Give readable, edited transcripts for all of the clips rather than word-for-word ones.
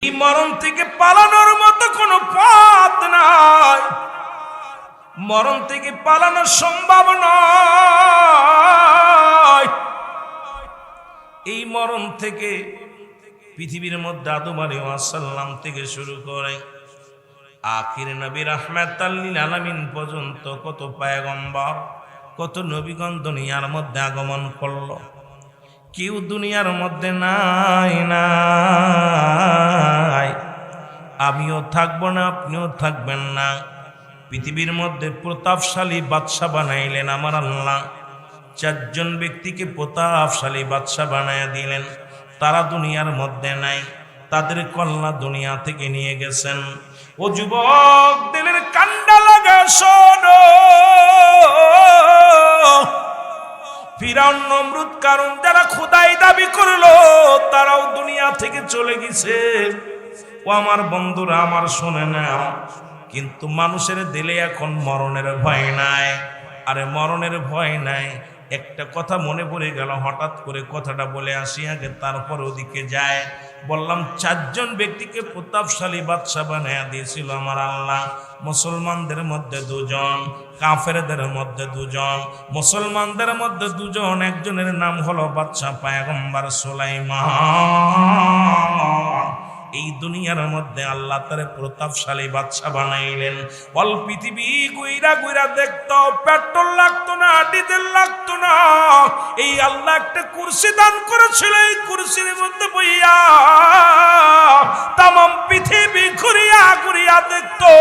এই মরণ থেকে পালানোর মতো কোনো পথ নাই, মরণ থেকে পালানো সম্ভব নয়। এই মরণ থেকে পৃথিবীর মধ্যে আদম আলাইহিস সালাম থেকে শুরু করে আখির নবী রাহমাতাল লিল আলামিন পর্যন্ত কত পয়গম্বর কত নবীগণ দুনিয়ার মধ্যে আগমন করলো। কেউ দুনিয়ার মধ্যে নাই নাই, আমিও থাকবো না, আপনিও থাকবেন না। পৃথিবীর মধ্যে প্রতাপশালী বাদশা বানাইলেন আমার আল্লাহ। চারজন ব্যক্তিকে প্রতাপশালী বাদশা বানায়া দিলেন। তারা দুনিয়ার মধ্যে নাই, তাদের কল্লা দুনিয়া থেকে নিয়ে গেছেন। ও যুবক, দিলের কান্ডা লাগা শোনো, ফিরাউন, নমরুদ, কারণ যারা খোদাই দাবি করলো তারাও দুনিয়া থেকে চলে গেছে। ও আমার বন্ধুরা, আমার শোনে না, কিন্তু মানুষের দিলে এখন মরণের ভয় নাই। আরে মরণের ভয় নাই, একটা কথা মনে পড়ে গেল, হঠাৎ করে কথাটা বলে আসি আগে, তারপর ওদিকে যায়। বললাম চারজন ব্যক্তিকে প্রতাপশালী বাদশা বানায়া দিয়েছিল আমার আল্লাহ। মুসলমানদের মধ্যে দুজন, কাফেরদের মধ্যে দুজন। মুসলমানদের মধ্যে দুজন, একজনের নাম হলো বাদশা পয়গম্বর সুলাইমান। এই দুনিয়ার মধ্যে আল্লাহ তারে প্রতাপশালী বাদশা বানাইলেন। অল পৃথিবী গুইরা গুইরা দেখতো, পেট্রোল লাগতো না, ডিজেল লাগতো না। এই আল্লাহ একটা কুরসি দান করেছিল, এই কুরসির মধ্যে বইয়া তামাম পৃথিবী ঘুরিয়া ঘুরিয়া দেখতো।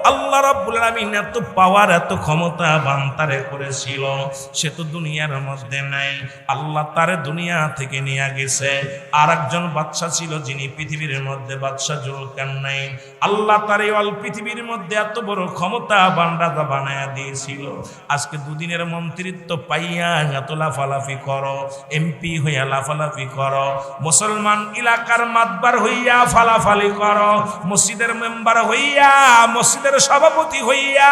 আল্লাহ রাব্বুল আলামিন এত পাওয়ার, এত ক্ষমতা বান্তারে করেছিল। সে তো দুনিয়ার মধ্যে নাই, আল্লাহ তারে দুনিয়া থেকে নিয়ে গেছে। আর একজন বাদশা ছিল যিনি পৃথিবীর মধ্যে বাদশা জুলকারনাইন। আল্লাহ তার এই অল পৃথিবীর মধ্যে এত বড় ক্ষমতা বান্দাদা বানায়া দিয়েছিল। আজকে দুদিনের মন্ত্রিত্ব পাইয়া এত লাফালাফি করো, এমপি হইয়া লাফালাফি করো, মুসলমান এলাকার মাতবার হইয়া ফালাফালি করো, মসজিদের মেম্বার হইয়া, মসজিদের সভাপতি হইয়া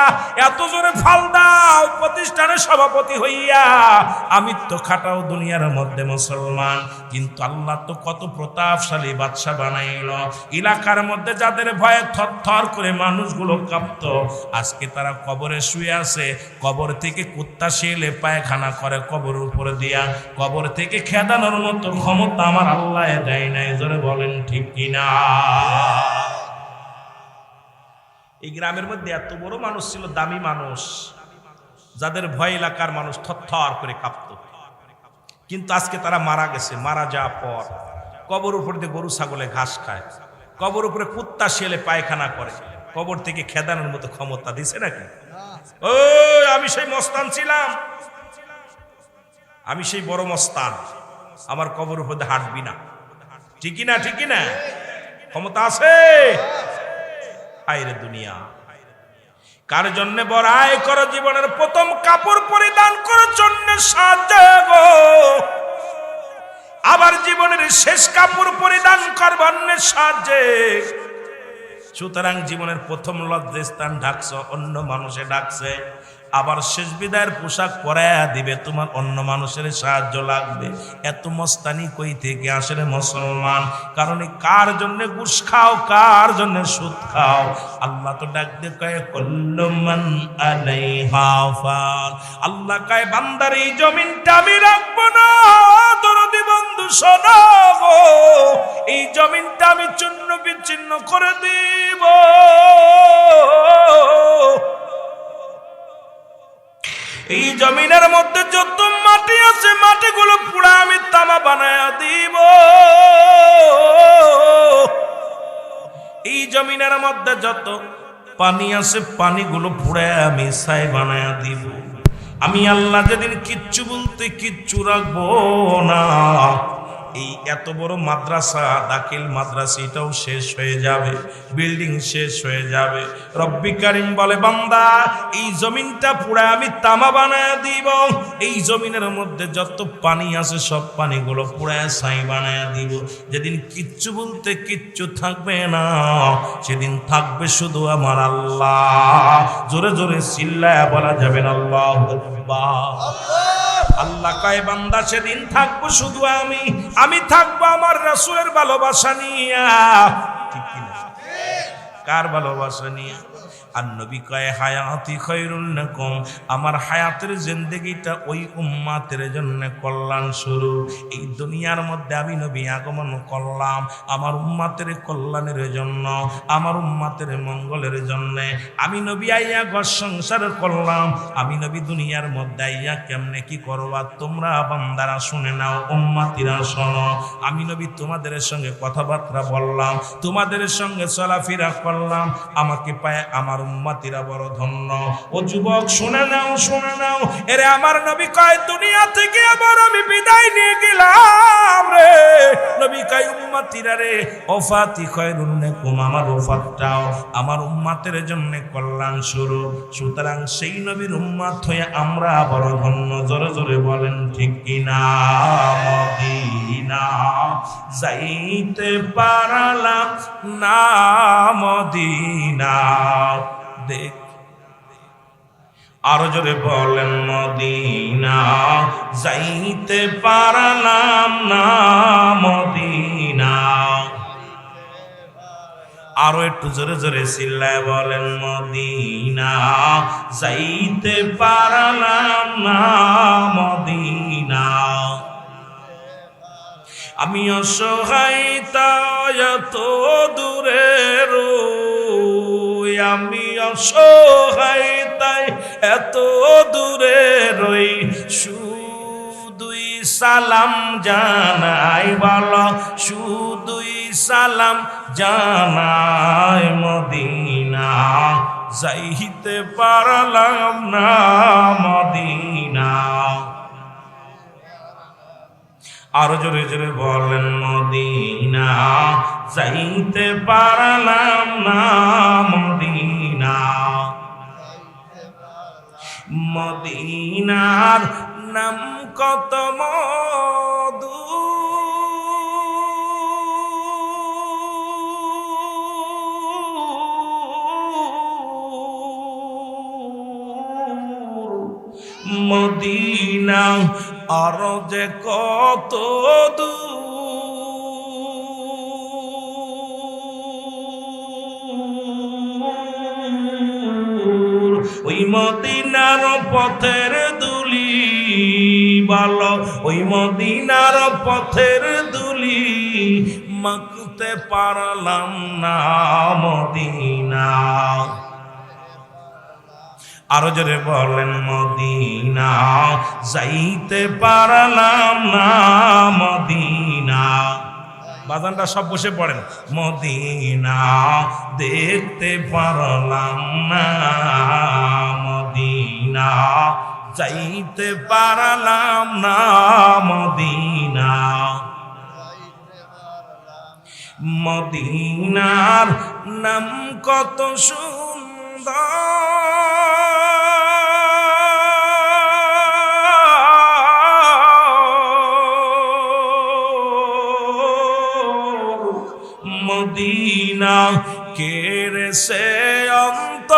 এত জোরে ফাল দাও, প্রতিষ্ঠানের সভাপতি হইয়া আমিত্ব খাটাও দুনিয়ার মধ্যে মুসলমান। কিন্তু আল্লাহ তো কত প্রতাপশালী বাদশা বানাইল। এলাকার মধ্যে যাদের ভয়ে থরথর করে মানুষগুলো কাঁপত, আজকে তারা কবরে শুয়ে আছে। কবর থেকে কুত্তা শিলে পায়খানা করে কবর উপরে দিয়া, কবর থেকে খেদানোর মতো ক্ষমতা আমার আল্লাহ দেয় নাই। জোরে বলেন ঠিক কিনা? এই গ্রামের মধ্যে এত বড় মানুষ ছিল, দামি মানুষ, যাদের ভয় এলাকার মানুষ থরথর করে কাঁপত। কিন্তু আজকে তারা মারা গেছে। মারা যাওয়ার পর কবর উপর দিয়ে গরু ছাগলে ঘাস খায়, কবর উপরে কুত্তা শিয়ালে পায়খানা করে, কবর থেকে খেদানোর মতো ক্ষমতা দিছে নাকি? ও আমি সেই মস্তান ছিলাম, আমি সেই বড় মস্তান, আমার কবর উপর দিয়ে হাঁটবি না। ঠিকই না? ঠিকই না? ক্ষমতা আছে? হায়রে দুনিয়া, কার জন্য বড়াই করো? জীবনের প্রথম কাপড় পরিধান করার জন্য সাজো, আবার জীবনের শেষ কাপড় পরিধান করবার সাজে। সুতরাং জীবনের প্রথম লজ্জাস্থান ঢাকছ, অন্য মানুষে ডাকছে, আবার শেষ বিদায়ের পোশাক পরায়া দিবে, তোমার অন্য মানুষের সাহায্য লাগবে। এত মস্তানি কই থেকে আসলে মুসলমান? কারণ কার জন্য ঘুষ খাও, কার জন্য সুদ খাও? আল্লাহ তো ডাক দিয়ে কয় কুল্লু মান আলাইহা ফান। আল্লাহ কয় বান্দার এই জমিনটা আমি রাখবো না। দরদি বন্ধু শোনো, এই জমিনটা আমি চূর্ণ বিচ্ছিন্ন করে দিব। এই জমিনের মধ্যে যত মাটি আছে, মাটিগুলো পুরা আমি তামা বানায়া দিব। এই জমিনের মধ্যে যত পানি আছে, পানিগুলো পুরা আমি ছাই বানায়া দিব। আমি আল্লাহ যেদিন কিচ্ছু বলতে কিচ্ছু রাখবো না। এই এত বড় মাদ্রাসা, দাখিল মাদ্রাসা, এটাও শেষ হয়ে যাবে, বিল্ডিং শেষ হয়ে যাবে। রব্বি কারিম বলে বান্দা এই জমিনটা পুরা আমি তামা বানায় দিব। এই জমিনের মধ্যে যত পানি আছে সব পানিগুলো পুরা ছাই বানায় দিব। যেদিন কিচ্ছু বলতে কিচ্ছু থাকবে না, সেদিন থাকবে শুধু আমার আল্লাহ। জোরে জোরে চিল্লায়া বলা যাবে না আল্লাহু আকবার। আল্লাহ কয় বান্দা সেদিন থাকবো শুধু আমি থাকবো আমার রাসূলের ভালোবাসা নিয়ে। ঠিক কিনা? কার ভালোবাসা নিয়ে? আর নবী কয় হায়াতি খায়রুল লাকুম, আমার হায়াতের জিন্দেগিটা ওই উম্মাতের জন্য কল্যাণ স্বরূপ। এই দুনিয়ার মধ্যে আমি নবী আগমন করলাম আমার উম্মাতের কল্যাণের জন্য, আমার উম্মাতের মঙ্গলের জন্য। আমি নবী আইয়া ঘর সংসার করলাম, আমি নবী দুনিয়ার মধ্যে আইয়া কেমনে কি করবা তোমরা বান্দারা শুনে নাও, উম্মাতিরা শোনো। আমি নবী তোমাদের সঙ্গে কথাবার্তা বললাম, তোমাদের সঙ্গে চলাফেরা করলাম, আমাকে পায় আমার উম্মতিরা বড় ধন্য। ও যুবক শুনে নাও, শুনে নাও, এরে আমার নবী কয় দুনিয়া থেকে আবার আমি বিদায় নিয়ে গেলাম রে। নবী কয় উম্মতিরা রে ওফাতি খায়রুন লাকুম, আমার ওফাতটাও আমার উম্মতের জন্য কল্যাণ স্বরূপ। সুতরাং সেই নবীর উম্মত হয়ে আমরা বড় ধন্য। জোরে জোরে বলেন ঠিক কিনা? মদিনা যাইতে পারলাম না, মদিনা দেখ। আরো জোরে বলেন মদিনা যাইতে পারলাম না, মদিনা। আরো একটু জোরে জোরে চিল্লায় বলেন মদিনা যাইতে পারলাম না, মদিনা। আমি অসহায় তাই এত দূরে রই, আমি অসহায় তাই এত দূরে রই, শুধুই সালাম জানাই বলো, শুধুই সালাম জানাই মদিনা যাইতে পারলাম না, মদিনা। আরো জোরে জোরে বলেন মদিনা যাইতে পারলাম না, মদিনা। মদিনার নাম কত মধু, মদিনা আর যে কত দূর, ওই মদিনার পথের দুলি বলো, ওই মদিনার পথের দুলি মাখতে পারলাম না, মদিনা। আরো জোরে বলেন মদিনা যাইতে পারলাম না, মদিনা। বাজানটা সব বসে পড়েন। মদিনা দেখতে পারলাম না, মদিনা যাইতে পারলাম না, মদিনা। মদিনার নাম কত সুন্দর, মদিনা কেড়ে সে অন্ত,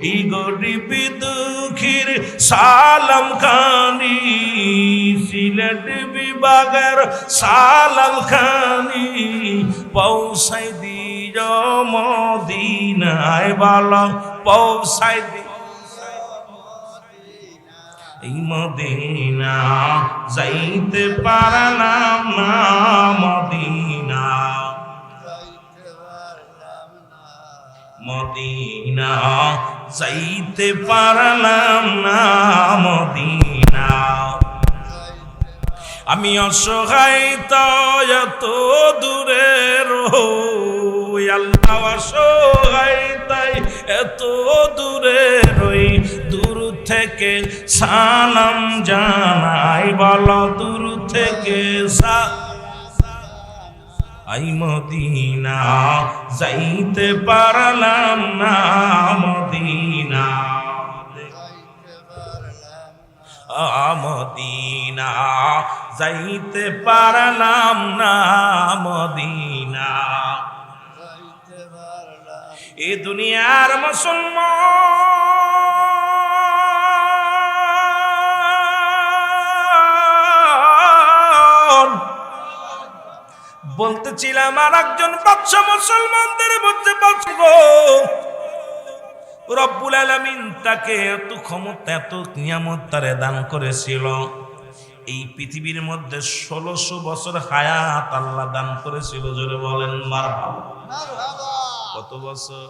এই গরিব দুঃখীর সালাম খানি, সিলেট বিভাগের সালাম খানি পৌঁছাই দিও মদিনায় বলো, পৌঁছাই দি এই মদিনা যাইতে পারলাম না, মদিনা। মদিনা যাইতে পারলাম না, মদিনা। আমি অসহায় তাই এত দূরে রই, আল্লাহ অসহায় তাই এত দূরে রই, দূর থেকে সালাম জানাই বলো, দূর থেকে আই মদিনা যাইতে পারলাম না, মদিনা। মদিনা যাইতে পারলাম না, মদিনা। এই দুনিয়ার মুসলমান বলতেছিলাম আর একজন বাদশা মুসলমানদের মধ্যে বাঁচব রব্বুল আলামিন তাকে এত ক্ষমতা এত নিয়ামত তারে দান করেছিল এই পৃথিবীর মধ্যে 1600 বছর হায়াত আল্লাহ দান করেছিল জোরে বলেন মারহাবা কত বছর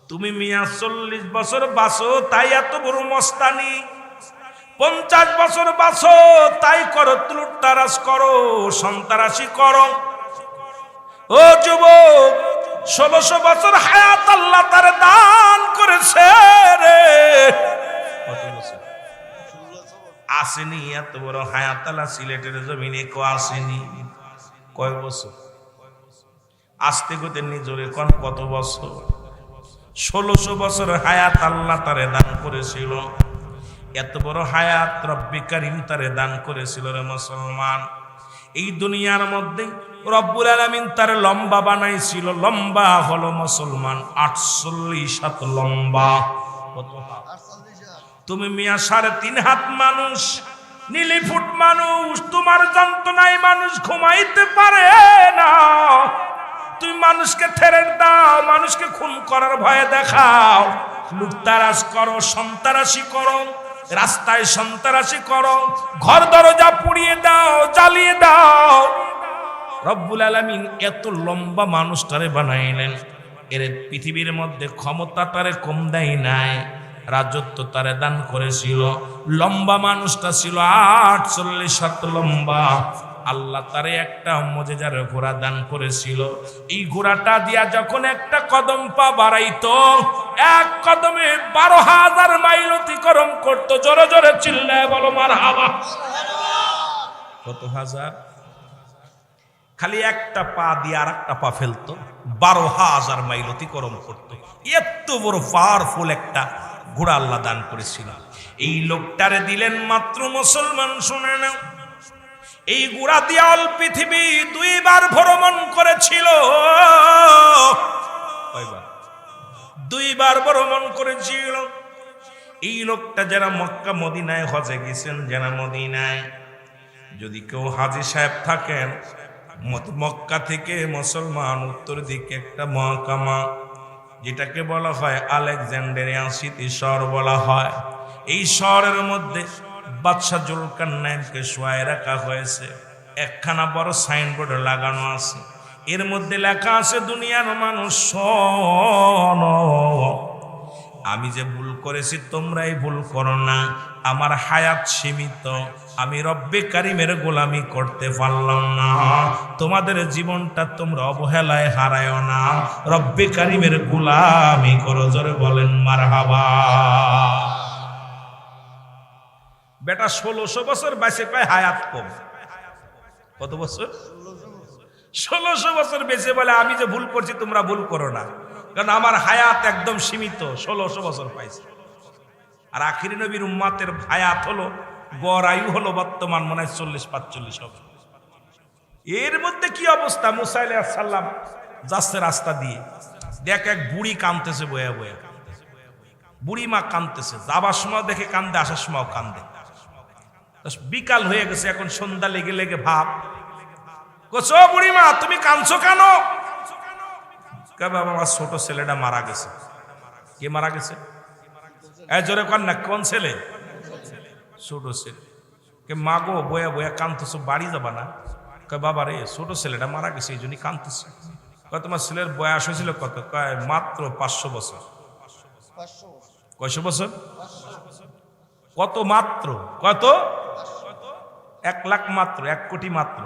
তুমি মিয়া 40 বছর বাঁচো তাই এত বড় মস্তানি 50 বছর বাঁচো তাই করো লুটতারাজ করো সন্ত্রাসী করো ও যুবক 1600 বছর হায়াত আল্লাহ তারে দান করেছে রে কত বছর আসেনি এত বড় হায়াত আল্লাহ সিলেটের জমিনে কো আসেনি কয় বছর আস্তে গতে নিজরে কোন কত বছর 1600 বছর হায়াত আল্লাহ তারে দান করেছিল এত বড় হায়াত রব্বি কারীম তারে দান করেছিল রে মুসলমান এই দুনিয়ার মধ্যে রব্বুল আলামিন তারে লম্বা বানাইছিল লম্বা হলো মুসলমান 48 হাত লম্বা কত তুমি মিয়া 3.5 হাত মানুষ নীলি ফুট মানুষ তোমার যন্ত্রণায় মানুষ ঘুমাইতে পারে না তুমি মানুষকে ঠেরে দাও মানুষকে খুন করার ভয়ে দেখাও লুটতারাজ করো সন্ত্রাসী করো রাস্তায় সন্ত্রাসী করো ঘর দরজা পুড়িয়ে দাও জ্বালিয়ে দাও রব্বুল আলামিন এত লম্বা মানুষটারে বানাইলেন এর পৃথিবীর মধ্যে ক্ষমতা তারে কম দেয় নাই রাজত্ব তারে দান করেছিল লম্বা মানুষটা ছিল 48 হাত লম্বা আল্লাহ তারে একটা মুজিজার ঘোড়া দান করেছিল এই ঘোড়াটা দিয়া যখন একটা কদম পা বাড়াইতো এক কদমে 12,000 মাইল অতিক্রম করতো জোরে জোরে চিল্লায় বলো মারহাবা কত হাজার খালি একটা পা দিয়ে আর একটা পা ফেলতো 12,000 মাইল অতিক্রম করতো এত বড় পাওয়ারফুল একটা ঘোড়া আল্লাহ দান করেছিল এই লোকটারে দিলেন মাত্র মুসলমান শুনে নাও এই ঘোড়া দিয়ে অল পৃথিবী 2 বার ভ্রমণ করেছিল 2 বার ভ্রমণ করেছিল এই লোকটা যারা মক্কা মদিনায় হজে গেছেন যারা মদিনায় যদি কেউ হাজী সাহেব থাকেন মক্কা থেকে মুসলমান উত্তর দিকে একটা মহকামা যেটাকে বলা হয় আলেকজান্ডারিয়া সিটি শহর বলা হয় এই শহরের মধ্যে বাদশাহ জুলকারনাইনকে শোয়ায় রাখা হয়েছে একখানা বড় সাইনবোর্ড লাগানো আছে এর মধ্যে লেখা আছে দুনিয়ার মানুষ শোনো আমি যে ভুল করেছি তোমরাই ভুল করো না আমার হায়াত সীমিত আমি রব্বে কারিমের গোলামি করতে পারলাম না তোমাদের জীবনটা তোমরা অবহেলায় হারায়ও না রব্বে কারিমের গোলামি করো জোরে বলেন মারহাবা বেটা 1600 বছর বেঁচে পায় হায়াত কম কত বছর 1600 বছর বেঁচে বলে আমি যে ভুল করছি তোমরা ভুল করো না কারণ আমার হায়াত একদম সীমিত 1600 বছর পাইছে আর আখিরি নবীর উম্মতের হায়াত হলো গড় আয়ু হলো বর্তমান মনে হয় 40-45 হবে এর মধ্যে কি অবস্থা মুসা আলাইহিস সালাম যাচ্ছে রাস্তা দিয়ে দেখ এক বুড়ি কাঁদতেছে বয়া বয়া বুড়ি মা কাঁদতেছে যাবার সময় দেখে কান্দে আসার সময় কান্দে বিকাল হয়ে গেছে এখন সন্ধ্যা লেগে লেগে ভাব কোসো বুড়ি মা তুমি কাঁদছো কেন বাবা আমার ছোট ছেলেটা মারা গেছে কে মারা গেছে জোরে কর না কোন ছেলে ছোট ছেলে কে মাগো বয়া বয়া কাঁদতেছো বাড়ি যাবা না বাবা রে ছোট ছেলেটা মারা গেছে এই জন্যই কাঁদতেছে তোমার ছেলের বয়স হয়েছিল কত মাত্র 500 বছর কয়শো বছর কত মাত্র কত 1 লাখ মাত্র 1 কোটি মাত্র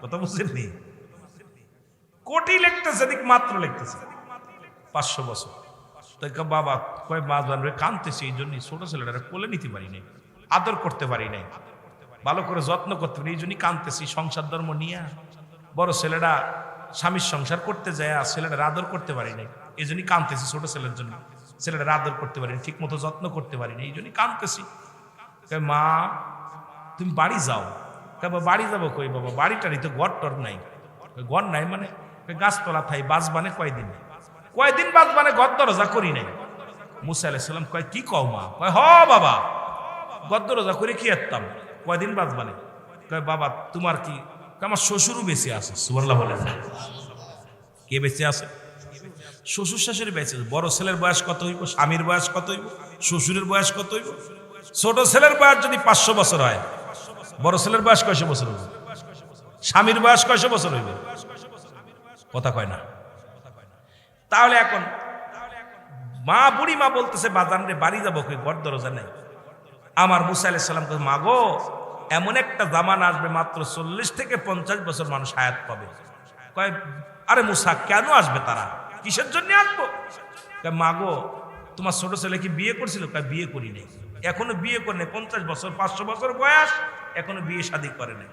কত বুঝছেন নি কোটি লিখতেছে দিক মাত্র লিখতেছে 500 বছর তো বাবা কয় মা জানবে কাঁদতেছে এই জন্যই ছোট ছেলেটা কোলে নিতে পারি নাই আদর করতে পারি নাই ভালো করে যত্ন করতে পারি এই জন্যই কাঁদতেছি সংসার ধর্ম নিয়ে বড় ছেলেটা স্বামীর সংসার করতে যায় আর ছেলেটার আদর করতে পারি নাই এই জন্যই কাঁদতেছি ছোট ছেলের জন্য ছেলেটার আদর করতে পারি ঠিক মতো যত্ন করতে পারি না এই জন্যই কাঁদতেছি মা তুমি বাড়ি যাও বাড়ি যাবো কই বাবা বাড়িটারই তো ঘর টর নাই ঘর নাই মানে গাছতলা থাই বাঁচবানে কয়দিন কয়দিন বাঁচবানে ঘর দরজা করি নাই। মুসা আলাইহিস সালাম কয় কি কও মা? কয় হ বাবা, ঘর দরজা করে কি এরতাম, কয়দিন বাঁচবানে? কয় বাবা তোমার কি? আমার শ্বশুরও বেঁচে আছে। সুবহানাল্লাহ বলেন। কে বেঁচে আছে? শ্বশুর শাশুড়ি বেঁচে আছে। বড় ছেলের বয়স কত হইব? স্বামীর বয়স কত হইব? শ্বশুরের বয়স কত হইব? ছোট ছেলের বয়স যদি 500 বছর হয়, বড় ছেলের বয়স কয়শো বছর হইব? স্বামীর বয়স কয়শো বছর হইব? কথা কয় না। তাহলে এখন মা, বুড়ি মা বলতেছে বাজান রে বাড়ি যাবো, কই ঘর দরজা নেই। আমার মুসা আলাইহিস সালাম কয় মা গো, এমন একটা জামানা আসবে মাত্র 40 থেকে 50 বছর মানুষ হায়াত পাবে। কয় আরে মুসা কেন আসবে, তারা কিসের জন্য আসবো? কয় মা গো, তোমার ছোট ছেলে কি বিয়ে করছিল? কয় বিয়ে করি নাই, এখনো বিয়ে করে নাই, 50 বছর 500 বছর বয়স, এখনো বিয়ে শাদী করে নাই।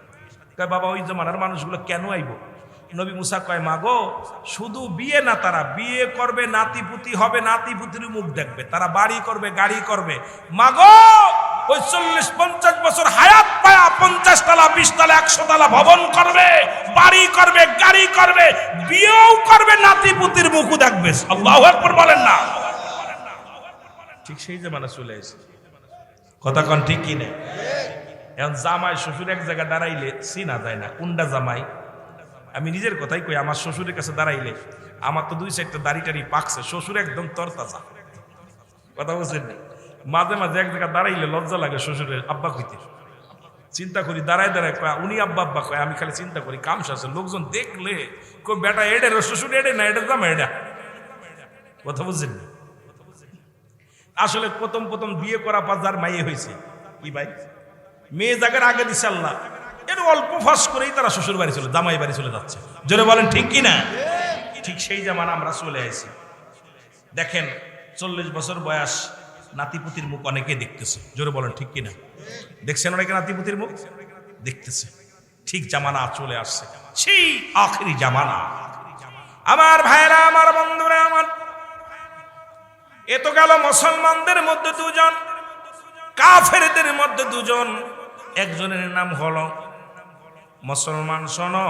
কয় বাবা ওই জামানার মানুষগুলো কেন আইব? নবী মুসা কয় মা গো, শুধু বিয়ে না, তারা বিয়ে করবে, নাতিপুতি হবে, নাতিপুতির মুখ দেখবে, তারা বাড়ি করবে, গাড়ি করবে। মা গো, ওই 40-50 বছর হায়াত পায়া 50 তলা 20 তলা 100 তলা ভবন করবে, বাড়ি করবে, গাড়ি করবে, বিয়েও করবে, নাতিপুতির মুখও দেখবে। আল্লাহু আকবার বলেন না? ঠিক সেই জামানা চলে এসেছে। কথা কন ঠিক কি না? এখন জামাই শ্বশুর এক জায়গায় দাঁড়াইলে চিনা যায় না কোনটা জামাই। আমি নিজের কথাই কই, আমার শ্বশুরের কাছে দাঁড়াইলে আমার তো 2-4টা দাড়ি টাড়ি পাকছে, শ্বশুর একদম তরতাজা। কথা বলছেন না? মাঝে মাঝে এক জায়গায় দাঁড়াইলে লজ্জা লাগে শ্বশুরের আব্বা কইতে। চিন্তা করি দাঁড়ায় দাঁড়ায় কয় উনি আব্বা আব্বা কয়, আমি খালি চিন্তা করি কামসা আছে, লোকজন দেখলে কই বেটা এডে শ্বশুর এডে না, এটা জামা এটা। কথা বুঝছেন না? আসলে প্রথম প্রথম বিয়ে করা পাজার মাইয়ে হয়েছে কি ভাই, মেয়ে জায়গার আগে দিচ্ছে আল্লাহ, এর অল্প ফাঁস করেই তারা শ্বশুর বাড়ি চলে, জামাই বাড়ি চলে যাচ্ছে। জোরে বলেন ঠিক কি না? ঠিক সেই জামানা আমরা চলে আসি। দেখেন 40 বছর বয়স নাতিপুতির মুখ অনেকে দেখতেছে। জোরে বলেন ঠিক কি না? দেখছেন অনেকে নাতিপুতির মুখ দেখতেছে। ঠিক জামানা চলে আসছে, সেই আখেরি জামানা। আমার ভাইরা, আমার বন্ধুরা, আমার এ তো গেল মুসলমানদের মধ্যে দুজন, কাফেরদের মধ্যে দুজন। একজনের নাম হলো মুসলমান, শোনো,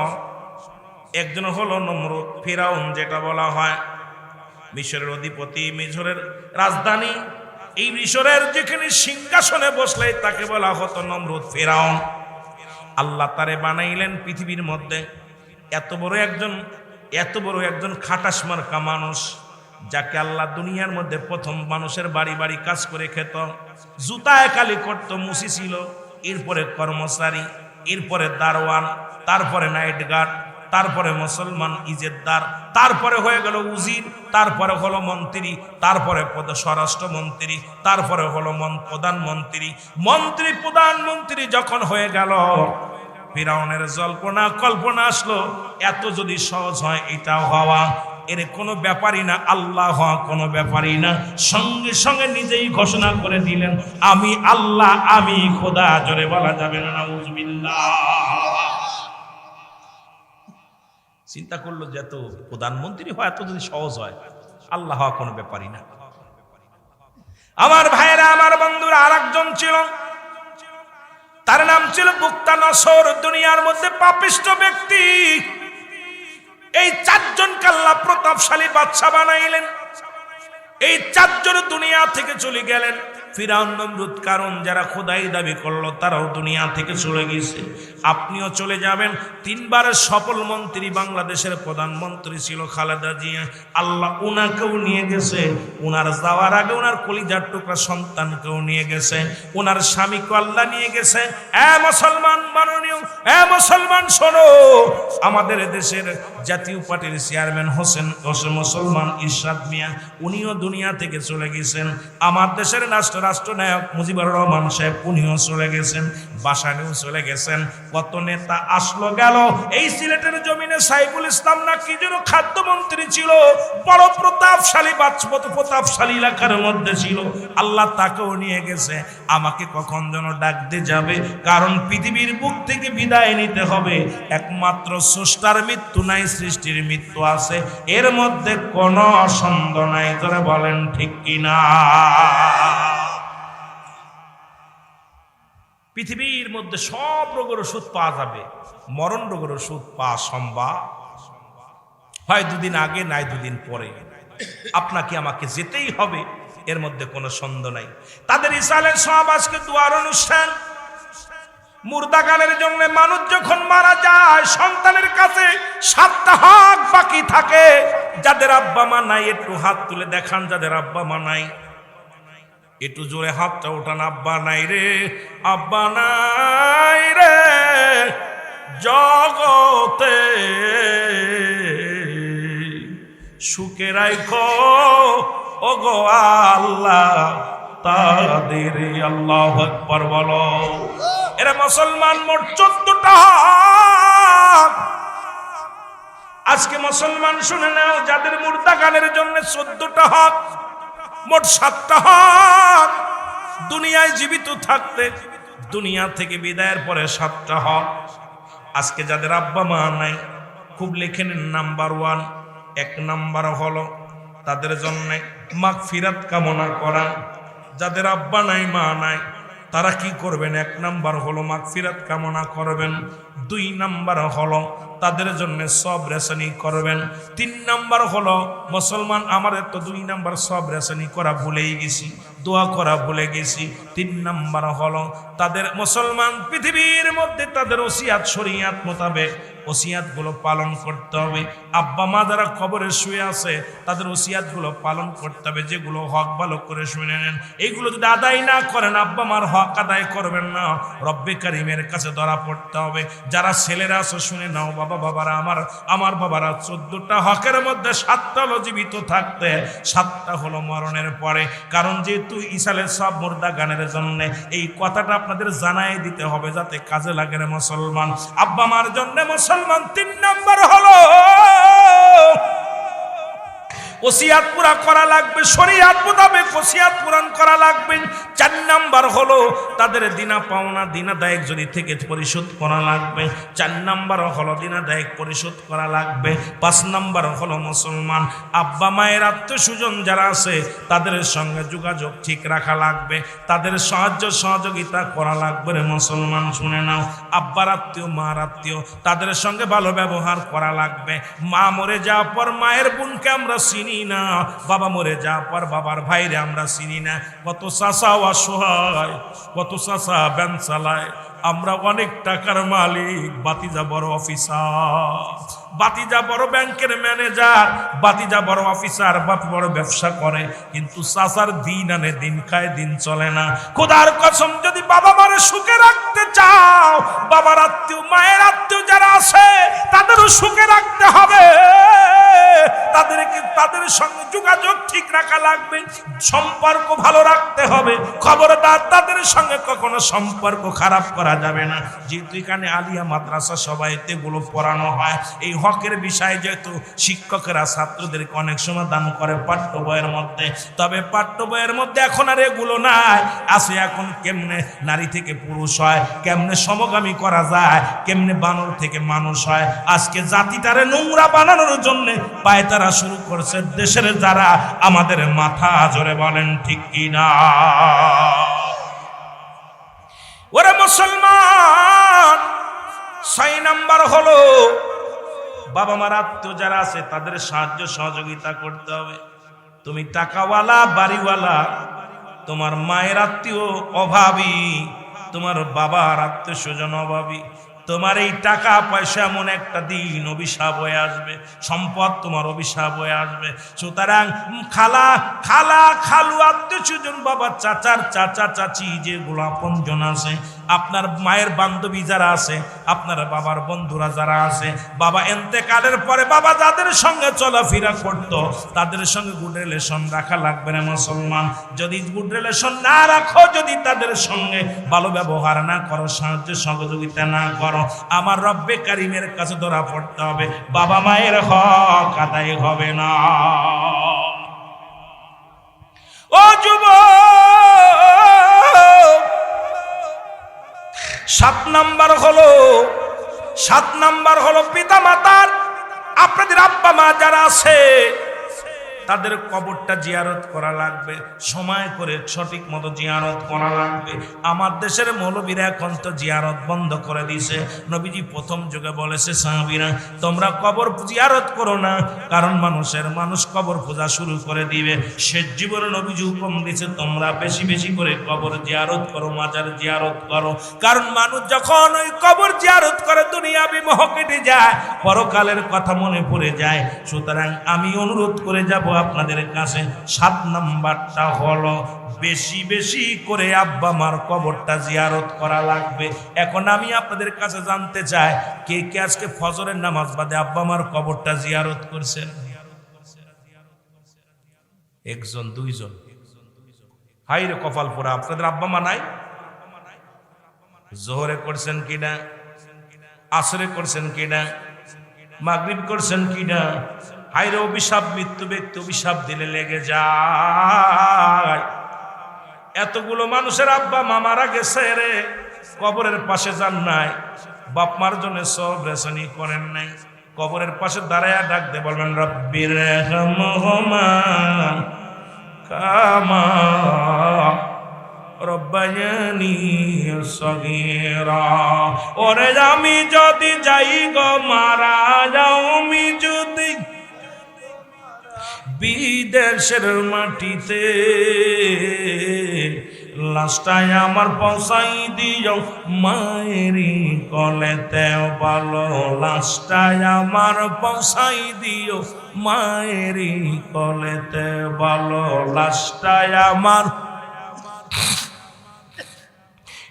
একজন হলো নমরুদ, ফিরাউন যেটা বলা হয়, মিশরের অধিপতি, মিশরের রাজধানী। এই মিশরের যেখানে সিংহাসনে বসলে তাকে বলা হতো নমরুদ, ফিরাউন। আল্লাহ তারে বানাইলেন পৃথিবীর মধ্যে এত বড় একজন খাটাস মার্কা মানুষ, যাকে আল্লাহ দুনিয়ার মধ্যে প্রথম মানুষের বাড়ি বাড়ি কাজ করে খেত, জুতায় কালি করত, মুসি ছিল, এরপরে কর্মচারী, এরপরে দারোয়ান, তারপরে নাইট গার্ড, তারপরে মুসলমান ইজেদ্দার, তারপরে হয়ে গেল উজির, তারপরে হলো মন্ত্রী, তারপরে স্বরাষ্ট্রমন্ত্রী, তারপরে হলো প্রধানমন্ত্রী। মন্ত্রী প্রধানমন্ত্রী যখন হয়ে গেল, ফিরাউনের কল্পনা আসলো, এত যদি সহজ হয় এটাও হওয়া, এর কোনো ব্যাপারই না, আল্লাহ হওয়া কোনো ব্যাপারই না। সঙ্গে সঙ্গে নিজেই ঘোষণা করে দিলেন, আমি আল্লাহ, আমি খোদা। জোরে বলা যাবে না নাউজুবিল্লাহ? চিন্তা করলো যে এত প্রধানমন্ত্রী হয়, এত যদি সহজ হয়, আল্লাহ হওয়া কোনো ব্যাপারই না। আমার ভাইরা, আমার বন্ধুরা, আর একজন ছিল, তার নাম ছিল বুক্তানসর। দুনিয়ার মধ্যে পাপিষ্ঠ ব্যক্তি। এই 4 জনকে আল্লাহ প্রতাপশালী বাদশা বানাইলেন। এই 4 জন দুনিয়া থেকে চলে গেলেন। ফিরাউন, নমরুদ, কারণ যারা খোদাই দাবি করলো তারাও দুনিয়া থেকে চলে গেছে। আপনিও চলে যাবেন। 3 বারের সফল মন্ত্রী, বাংলাদেশের প্রধানমন্ত্রী ছিল খালেদা জিয়া। আল্লাহ উনাকেও নিয়ে গেছে। উনার যাওয়ার আগে উনার কলিজার টুকরা সন্তানকেও নিয়ে গেছে। উনার স্বামীকে আল্লাহ নিয়ে গেছে। মুসলমান মাননীয়, মুসলমান শোনো, আমাদের দেশের জাতীয় পার্টির চেয়ারম্যান হোসেন মুসলমান ইরশাদ মিয়া, উনিও দুনিয়া থেকে চলে গেছেন। আমার দেশের রাষ্ট্রনায়ক মুজিবুর রহমান সাহেব, উনিও চলে গেছেন। বাসানিও চলে গেছেন। কত নেতা আসলো গেল। এই সিলেটের জমিনে সাইফুল ইসলাম না কি যেন খাদ্যমন্ত্রী ছিল, বড় প্রতাপশালী, প্রতাপশালী এলাকার মধ্যে ছিল। আল্লাহ তাকেও নিয়ে গেছে। আমাকে কখন যেন ডাক দিয়ে যাবে, কারণ পৃথিবীর বুক থেকে বিদায় নিতে হবে। একমাত্র স্রষ্টার মৃত্যু নাই, সৃষ্টির মৃত্যু আছে, এর মধ্যে কোনো সন্দেহ নাই। ধরে বলেন ঠিক কিনা? পৃথিবীর মধ্যে সব রোগের ওষুধ পাওয়া যাবে, মরণ রোগের ওষুধ পাওয়া সম্ভব হয় 2 দিন আগে, নাই 2 দিন পরে। আপনাকে আমাকে যেতেই হবে, এর মধ্যে কোনো সন্দেহ নাই। তাদের ইসালের সব আজকে দুয়ার অনুষ্ঠান। মুর্দা গানের জন্য মানুষ যখন মারা যায়, সন্তানের কাছে 7টা হক বাকি থাকে। যাদের আব্বা মা নাই একটু হাত তুলে দেখান, যাদের আব্বা মা নাই একটু জোরে হাতটা ওঠান। আব্বা নাই রে, আব্বা নাই রে জগতে, সুখে রাখো ও গো আল্লাহ তাদের। আল্লাহু আকবার বলো। এরা মুসলমান মোট 14টা হক। আজকে মুসলমান শুনে নাও, যাদের মুর্দা গানের জন্য 14টা হক, মোট 7টা হক দুনিয়ায় জীবিত থাকতে, দুনিয়া থেকে বিদায়ের পরে 7টা হক। আজকে যাদের আব্বা মা নাই, খুব লিখে নিন। নাম্বার 1, 1 নাম্বার হলো তাদের জন্য মাগফিরাত কামনা করা। যাদের আব্বা নাই মা নাই তারা কি করবেন? 1 নাম্বার হলো মাগফিরাত কামনা করবেন। 2 নাম্বার হলো তাদের জন্য সব রেশনি করবেন। 3 নাম্বার হলো মুসলমান, আমাদের তো 2 নাম্বার সব রেশনি করা ভুলেই গেছি, দোয়া করা ভুলে গেছি। 3 নাম্বার হলো তাদের মুসলমান পৃথিবীর মধ্যে তাদের ওসিয়াত শরীয়ত মোতাবেক ওসিয়াত গুলো পালন করতে হবে। আব্বা মা যারা কবরে শুয়ে আছে তাদের ওসিয়াত গুলো পালন করতে হবে। যেগুলো হক ভালো করে শুনে নেন। এইগুলো যদি আদায় না করেন, আব্বা মার হক আদায় করবেন না, রব্বে কারিমের কাছে ধরা পড়তে হবে। যারা ছেলেরা আছে শুনে নাও, বাবারা আমার বাবারা 14টা হকের মধ্যে 7টা হলো জীবিত থাকতে, 7টা হলো মরণের পরে। কারণ যেহেতু ইসালের সব মুর্দা গানের জন্য এই কথাটা আপনাদের জানাই দিতে হবে, যাতে কাজে লাগে রে মুসলমান। আব্বা মার জন্য মুসলমান 3 নাম্বার হলো ওসিয়াত পুরা করা লাগবে, শরীয়ত মোতাবেক ওসিয়াত পূরণ করা লাগবে। 4 নাম্বার হলো তাদের দিনা পাওনা দিনাদায়ক যদি থেকে পরিশোধ করা লাগবে। 4 নাম্বার হলো দিনাদায়ক পরিশোধ করা লাগবে। 5 নাম্বার হলো মুসলমান আব্বা মায়ের আত্মীয়স্বজন যারা আছে তাদের সঙ্গে যোগাযোগ ঠিক রাখা লাগবে, তাদের সাহায্য সহযোগিতা করা লাগবে রে মুসলমান। শুনে নাও, আব্বার আত্মীয় মার আত্মীয় তাদের সঙ্গে ভালো ব্যবহার করা লাগবে। মা মরে যাওয়ার পর মায়ের বোনকে আমরা চিনি না, বাবা মরে যাওয়ার পর বাবার ভাইরে আমরা চিনি না। কত চাচা অসহায়, কত চাচা ব্যান চালায়, আমরা অনেক টাকার মালিক, বাতিজা বড় অফিসার, বাতিজা বড় ব্যাংকের ম্যানেজার, বাতিজা বড় অফিসার, বাপ বড় ব্যবসা করে, কিন্তু চাচার দিন আনে দিন খায়, দিন চলে না। খোদার কসম, যদি বাবা মারে সুখে রাখতে চাও, বাবার আত্মীয় মায়ের আত্মীয় যারা আছে তাদেরও সুখে রাখতে হবে। তাদের সঙ্গে যোগাযোগ ঠিক রাখা লাগবে, সম্পর্ক ভালো রাখতে হবে। খবরদার তাদের সঙ্গে কখনো সম্পর্ক খারাপ করা যাবে না। যেহেতু এখানে আলিয়া মাদ্রাসা সবাইতে এগুলো পড়ানো হয়, এই হকের বিষয়ে যেহেতু শিক্ষকেরা ছাত্রদেরকে অনেক সময় দান করে পাঠ্য বইয়ের মধ্যে, তবে পাঠ্য বইয়ের মধ্যে এখন আর এগুলো নাই। আছে এখন কেমনে নারী থেকে পুরুষ হয়, কেমনে সমগামী করা যায়, কেমনে বানর থেকে মানুষ হয়। আজকে জাতিটারে নোংরা বানানোর জন্য পায়তারা শুরু করছে দেশের যারা, আমাদের মাথা জোরে বলেন ঠিক কিনা? ওরে মুসলমান, 6 নাম্বার হলো বাবা মার আত্মীয় যারা আছে তাদের সাহায্য সহযোগিতা করতে হবে। তুমি টাকাওয়ালা বাড়িওয়ালা, তোমার মায়ের আত্মীয় অভাবী, তোমার বাবার আত্মীয় স্বজন অভাবী, তোমার এই টাকা পয়সা এমন একটা দিন অভিশাপ হয়ে আসবে, সম্পদ তোমার অভিশাপ হয়ে আসবে। সুতরাং খালা খালা খালু আত্মীয় স্বজন, বাবা চাচার চাচা চাচি যেগুলো আপনজন আছে, আপনার মায়ের বান্ধবী যারা আছে, আপনার বাবার বন্ধুরা যারা আছে, বাবা এন্তেকালের পরে বাবা যাদের সঙ্গে চলাফেরা করতো তাদের সঙ্গে গুড রিলেশন রাখা লাগবে না মুসলমান। যদি গুড রিলেশন না রাখো, যদি তাদের সঙ্গে ভালো ব্যবহার না করো, সাহায্য সহযোগিতা না করো, আমার রব্বে কারিমের কাছে ধরা পড়তে হবে, বাবা মায়ের হক আদায় হবে না। ও যুবক, 7 নাম্বার হলো পিতা মাতার, আপনাদের আব্বা মা যারা আছে তাদের কবরটা জিয়ারত করা লাগবে, সময় করে সঠিক মতো জিয়ারত করা লাগবে। আমার দেশের মৌলবীরা এখন তো জিয়ারত বন্ধ করে দিছে। নবীজি প্রথম যুগে বলেছে, সাহাবীরা তোমরা কবর জিয়ারত করো না, কারণ মানুষ কবর পূজা শুরু করে দিবে। শেষ জীবনে নবীজি হুকুম দিয়েছে, তোমরা বেশি বেশি করে কবর জিয়ারত করো, মাজার জিয়ারত করো। কারণ মানুষ যখন ওই কবর জিয়ারত করে দুনিয়াবি মোহ কেটে যায়, পরকালের কথা মনে পড়ে যায়। সুতরাং আমি অনুরোধ করে যাব আপনাদের কাছে, 7 নাম্বারটা হলো বেশি বেশি করে আব্বা মার কবরটা জিয়ারত করা লাগবে। এখন আমি আপনাদের কাছে জানতে চাই, কে কে আজকে ফজরের নামাজ বাদে আব্বা মার কবরটা জিয়ারত করছেন? একজন, দুইজন। হাই রে কপাল পোড়া, আপনাদের আব্বা মা নাই? জোহরে করছেন কিনা, আসরে করছেন কিনা, মাগরিব করছেন কিনা? হাই রে অভিশাপ, মৃত্যু ব্যক্তি অভিশাপ দিলে লেগে যায়। এতগুলো মানুষের আব্বা মা মারা গেছে রে, কবরের পাশে যান নাই, বাপ মার জন্য সব রেশনি করেন নাই। কবরের পাশে দাঁড়ায়া ডাক দে, বলবেন রব্বির রহমহুমা কামা রব্বায়ানি সগীরা। ওরে আমি যদি যাই গো মারা যাও, আমি যদি বিদেশের মাটিতে, লাস্টায় আমার পৌঁছাই দিও মায়েরি কলেতে ভালো, লাস্টায় আমার পৌঁছাই দিও মায়েরি কলেতে ভালো, লাস্টায় আমার।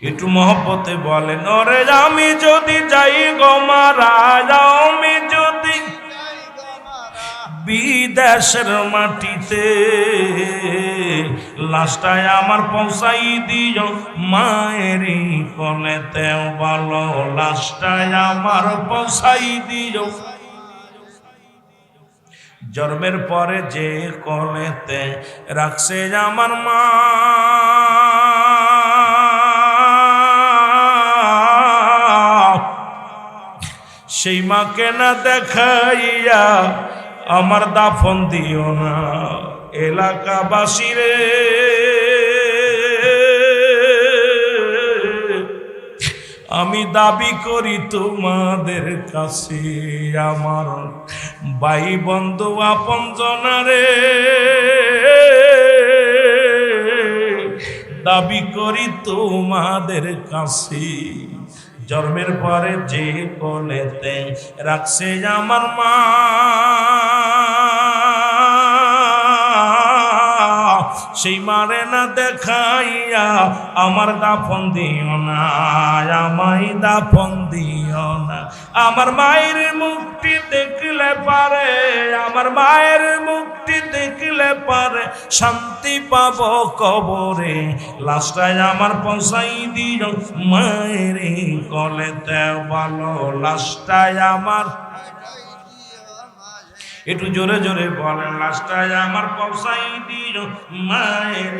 একটু মহব্বতে বলেন, ওরে আমি যদি যাই গো মারা যাও, আমি যদি বিদেশের মাটিতে, লাস্টায় আমার পৌঁছাই দিও মায়েরি কলেতে ভালো, লাস্টায় আমার পৌঁছাই দিও। জন্মের পরে যে কলেতে রাখছে আমার মা, সেই মাকে না দেখাইয়া আমার দাফন দিও না। এলাকাবাসী রে, আমি দাবি করি তোমাদের কাছে, আমার ভাই বন্ধু আপনজনা রে, দাবি করি তোমাদের কাছে, জন্মের পরে যে কোলেতে রাখছে আমার মা, সেই মারে না দেখাইয়া আমার দাফন দিও না, আমায় দাফন দিও না। আমার মায়ের মুখটি দেখলে পারে, আমার মায়ের মুখটি দেখলে পারে শান্তি পাবো কবরে, লাস্টায় আমার পৌঁছাই দিও মায়ের কলেতে ভালো, লাস্টায় আমার। একটু জোরে জোরে বলেন, লাস্টায় আমার পৌঁছাই দিও মায়ের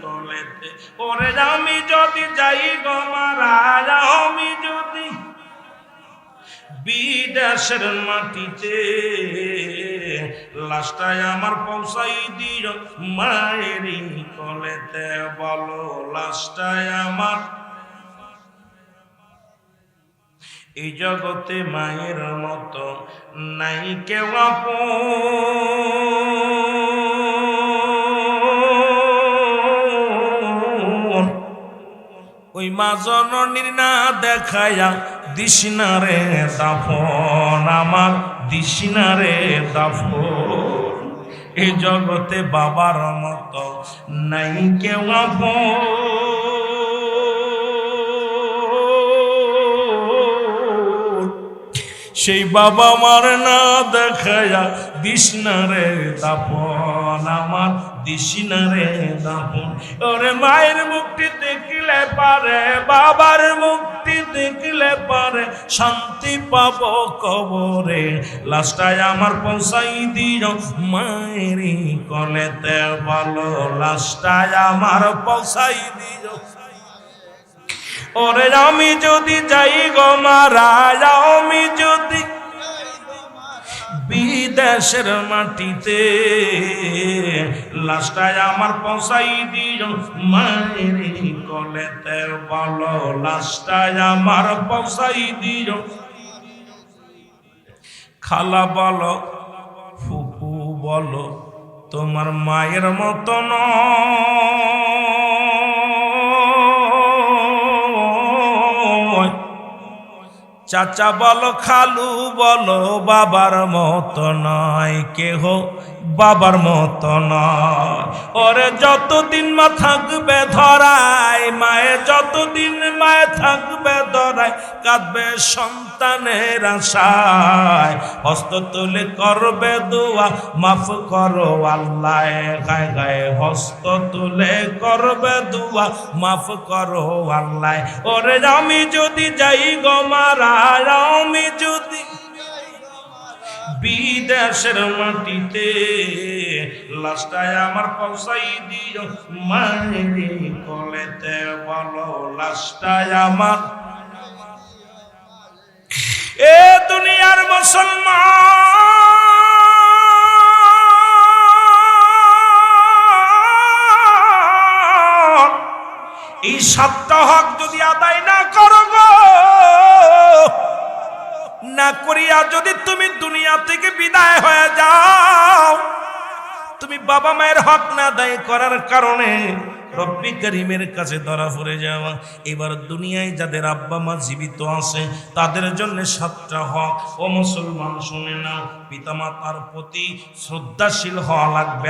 কলেতে। ওরে আমি যদি যাই গো মারা, আমি যদি বিদেশের মাটিতে, লাস্টায় আমার পৌঁছাই দিও মায়ের কলেতে বলো, লাস্টায় আমার। এই জগতে মায়ের মতো নাই কেউ আপন, ওই মা জননীর না দেখায়া দিশনা রে দাফন, আমার দিশনা রে দাফন। এই জগতে বাবার মতো নাই কেউ আপন, সেই বাবা মার না দেখায়া দিশনা রে দাফন, আমার দিশনা রে দাফন। ওরে মায়ের মুক্তি দেখলে পারে, বাবার মুক্তি দেখলে পারে শান্তি পাবো কবরে, লাস্টায় আমার পৌঁছাই দিও মায়ের কলেতে ভালো, লাস্টায় আমার পৌঁছাই দিও। ওরে আমি যদি যাই গো মারা, আমি যদি বিদেশের মাটিতে লাশটায় আমার পৌঁছাই দিও মায়ের কোলেতে বলো লাশটায় আমার পৌঁছাই দিও খালা বলো ফুপু বলো তোমার মায়ের মতো নয় চাচা বলো খালু বলো বাবার মতো নয় কেহ বাবার মতো নয় ওরে যতদিন মা থাকবে ধরায় মায়ে যতদিন মায়ে থাকবে ধরায় কাঁদবে সন্তানের আশায় হস্ত তুলে করবে দোয়া মাফ করো আল্লাহ গায়ে গায়ে হস্ত তুলে করবে দোয়া মাফ করো আল্লাহ ওরে আমি যদি যাই গো মারা আমি যদি বিদেশের মাটিতে লাশটায় আমার পৌঁছাই দিও মায়ের কোলেতে বলো লাশটায় আমার এ দুনিয়ার মুসলমান এই সাতটা হক যদি আদায় না করো গো না করিয়া যদি তুমি দুনিয়া থেকে বিদায় হয়ে যাও তুমি বাবা মায়ের হক না আদায় করার কারণে রব্বি করিমের কাছে ধরা পড়ে যাওয়া এবার দুনিয়ায় যাদের আব্বা মা জীবিত আছে তাদের জন্য সাতটা হক ও মুসলমান শুনে নাও পিতামাতার প্রতি শ্রদ্ধাশীল হওয়া লাগবে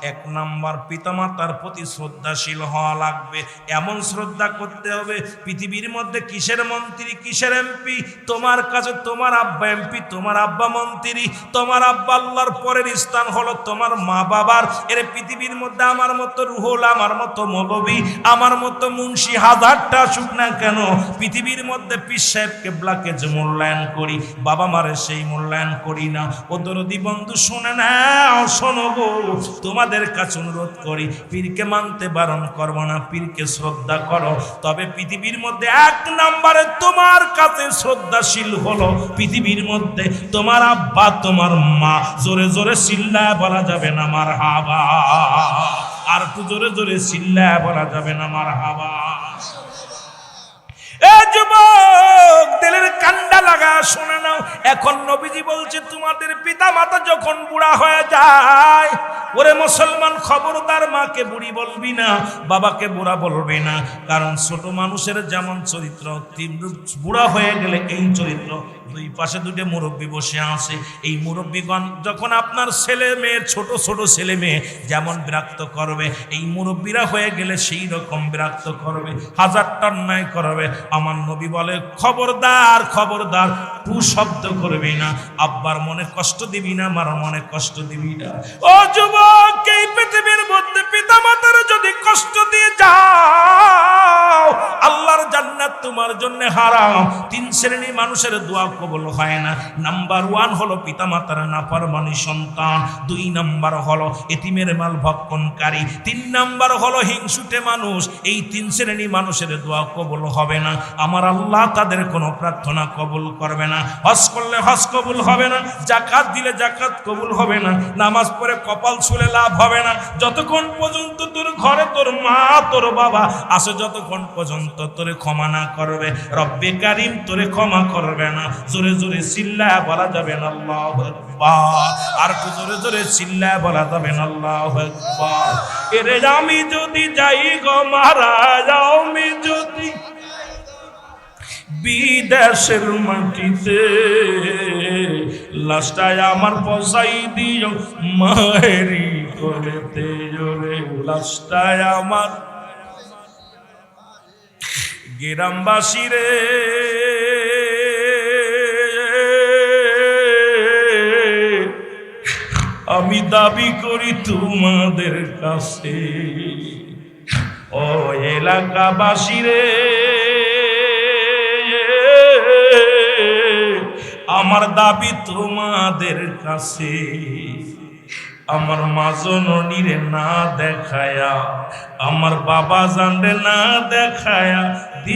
এক নাম্বার পিতামাতার প্রতি শ্রদ্ধাশীল হওয়া লাগবে এমন শ্রদ্ধা করতে হবে পৃথিবীর মধ্যে কিসের মন্ত্রী কিসের এমপি তোমার কাছে তোমার আব্বা এমপি তোমার আব্বা মন্ত্রী তোমার আব্বা আল্লাহর পরের স্থান হলো তোমার মা বাবার এর পৃথিবীর মধ্যে আমার মতো রুহুল আমার মতো মৌলবী আমার মতো মুন্সি হাজারটা আসুক না কেন পৃথিবীর মধ্যে পীর সাহেব কেবলাকে যে মূল্যায়ন করি বাবা মারে সেই মূল্যায়ন করি না ও দরদি বন্ধু শুনে নাও শোনো গো তোমাদের কাছে অনুরোধ করি পীরকে মানতে বারণ করবো না পীরকে শ্রদ্ধা করো তবে পৃথিবীর মধ্যে এক নম্বরে তোমার কাছে শ্রদ্ধাশীল হলো পৃথিবীর মধ্যে তোমার আব্বা তোমার মা জোরে জোরে চিল্লায় বলা যাবে না মারহাবা আর একটু জোরে জোরে চিল্লায় বলা যাবে না মারহাবা এ যুবক দিলের কান্ডা লাগা শুনে নাও এখন নবীজি বলছে তোমাদের পিতা মাতা যখন বুড়া হয়ে যায় ওরে মুসলমান খবরদার মাকে বুড়ি বলবি না বাবাকে বুড়া বলবি না কারণ ছোট মানুষের যেমন চরিত্র বুড়া হয়ে গেলে এই চরিত্র দুই পাশে দুটো মুরব্বী বসে আছে এই মুরব্বীগণ যখন আপনার ছেলে মেয়ের ছোট ছোট ছেলে মেয়ে যেমন বিরক্ত করবে এই মুরব্বীরা হয়ে গেলে সেই রকম বিরক্ত করবে হাজারটা অন্যায় করবে আমার নবী বলে খবরদার খবরদার টু শব্দ করবি না আব্বার মনে কষ্ট দিবি না আমার মনে কষ্ট দিবি না ও যুবক এই পৃথিবীর মধ্যে পিতামাতার যদি কষ্ট দিয়ে যাও আল্লাহর জান্নাত তোমার জন্য হারাম তিন শ্রেণীর মানুষের দোয়া কবুল হয় না নাম্বার 1 হলো পিতামাতার নাফরমানি সন্তান 2 নাম্বার হলো এতিমের মাল ভক্ষণকারী 3 নাম্বার হলো হিংসুটে মানুষ এই তিন শ্রেণী মানুষের দোয়া কবুল হবে না আমার আল্লাহ তাদের কোনো প্রার্থনা কবুল করবে না হজ করলে হজ কবুল হবে না যাকাত দিলে যাকাত কবুল হবে না নামাজ পড়ে কপাল ছুলে লাভ হবে না যতক্ষণ পর্যন্ত তোর ঘরে তোর মা তোর বাবা আসে যতক্ষণ পর্যন্ত তোরে ক্ষমা না করবে রব্বে কারীম তোরে ক্ষমা করবে না জোরে জোরে চিল্লায় বলা যাবে না আল্লাহু আকবার আর একটু জোরে জোরে চিল্লায় বলা যাবে না আল্লাহু আকবার এরে আমি যদি যাই গো মারা যাও আমি যদি বিদেশের মাটিতে লাশটায় আমার পৌঁছাই দিও মায়েরি করেতে জোরে লাশটায় আমার গ্রামবাসী রে আমি দাবি করি তোমাদের কাছে ও এলাকাবাসী রে আমার দাবি তোমাদের কাছে আমার মা জননীরে না দেখায়া আমার বাবা জানরে না দেখায়া